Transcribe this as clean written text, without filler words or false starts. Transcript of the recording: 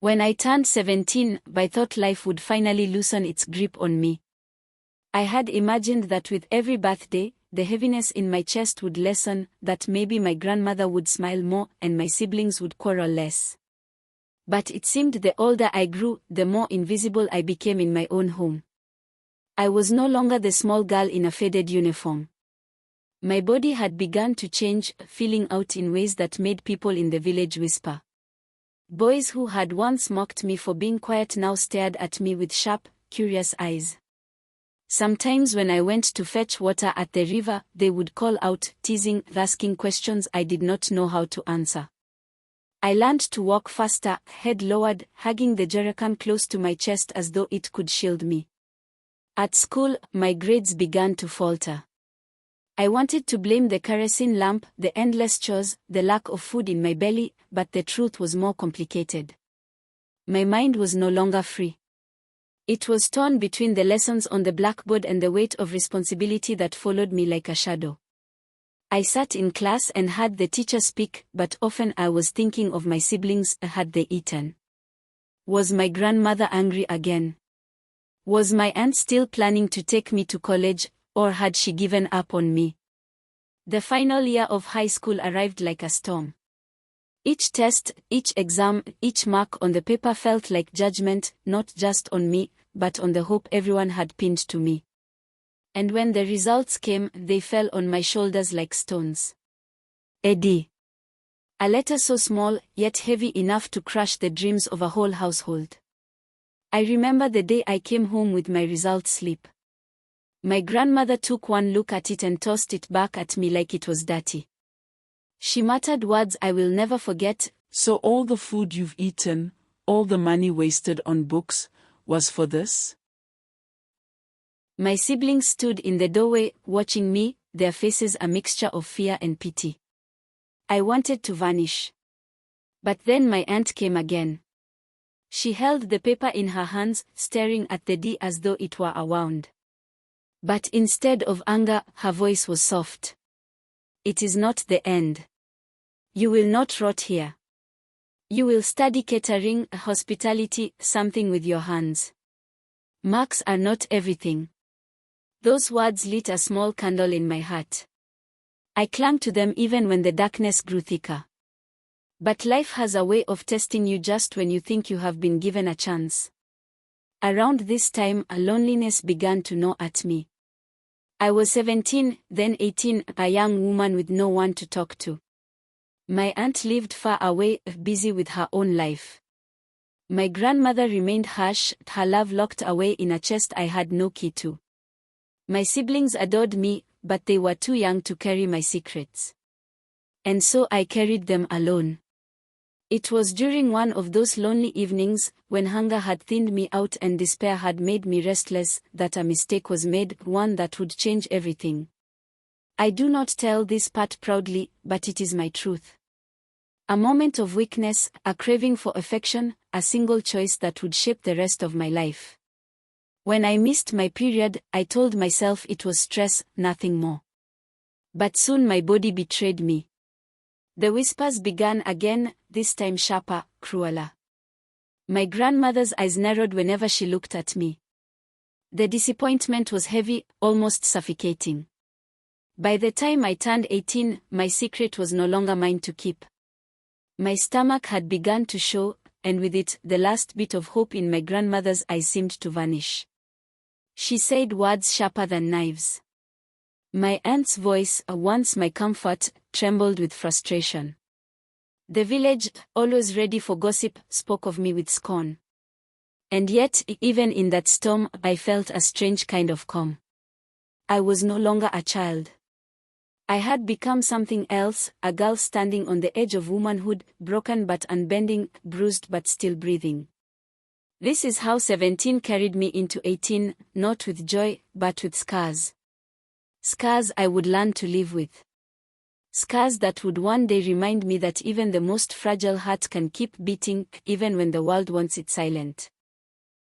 When I turned 17, I thought life would finally loosen its grip on me. I had imagined that with every birthday, the heaviness in my chest would lessen, that maybe my grandmother would smile more and my siblings would quarrel less. But it seemed the older I grew, the more invisible I became in my own home. I was no longer the small girl in a faded uniform. My body had begun to change, filling out in ways that made people in the village whisper. Boys who had once mocked me for being quiet now stared at me with sharp, curious eyes. Sometimes when I went to fetch water at the river, they would call out, teasing, asking questions I did not know how to answer. I learned to walk faster, head lowered, hugging the jerrycan close to my chest as though it could shield me. At school, my grades began to falter. I wanted to blame the kerosene lamp, the endless chores, the lack of food in my belly, but the truth was more complicated. My mind was no longer free. It was torn between the lessons on the blackboard and the weight of responsibility that followed me like a shadow. I sat in class and heard the teacher speak, but often I was thinking of my siblings. Had they eaten? Was my grandmother angry again? Was my aunt still planning to take me to college, or had she given up on me? The final year of high school arrived like a storm. Each test, each exam, each mark on the paper felt like judgment, not just on me, but on the hope everyone had pinned to me. And when the results came, they fell on my shoulders like stones. Eddie. A letter so small, yet heavy enough to crush the dreams of a whole household. I remember the day I came home with my results slip. My grandmother took one look at it and tossed it back at me like it was dirty. She muttered words I will never forget. So all the food you've eaten, all the money wasted on books, was for this? My siblings stood in the doorway, watching me, their faces a mixture of fear and pity. I wanted to vanish. But then my aunt came again. She held the paper in her hands, staring at the D as though it were a wound. But instead of anger, her voice was soft. It is not the end. You will not rot here. You will study catering, hospitality, something with your hands. Marks are not everything. Those words lit a small candle in my heart. I clung to them even when the darkness grew thicker. But life has a way of testing you just when you think you have been given a chance. Around this time, a loneliness began to gnaw at me. I was 17, then 18, a young woman with no one to talk to. My aunt lived far away, busy with her own life. My grandmother remained harsh, her love locked away in a chest I had no key to. My siblings adored me, but they were too young to carry my secrets. And so I carried them alone. It was during one of those lonely evenings, when hunger had thinned me out and despair had made me restless, that a mistake was made, one that would change everything. I do not tell this part proudly, but it is my truth. A moment of weakness, a craving for affection, a single choice that would shape the rest of my life. When I missed my period, I told myself it was stress, nothing more. But soon my body betrayed me. The whispers began again, this time sharper, crueler. My grandmother's eyes narrowed whenever she looked at me. The disappointment was heavy, almost suffocating. By the time I turned 18, my secret was no longer mine to keep. My stomach had begun to show, and with it, the last bit of hope in my grandmother's eyes seemed to vanish. She said words sharper than knives. My aunt's voice, once my comfort, trembled with frustration. The village, always ready for gossip, spoke of me with scorn. And yet, even in that storm, I felt a strange kind of calm. I was no longer a child. I had become something else, a girl standing on the edge of womanhood, broken but unbending, bruised but still breathing. This is how 17 carried me into 18, not with joy, but with scars. Scars I would learn to live with. Scars that would one day remind me that even the most fragile heart can keep beating, even when the world wants it silent.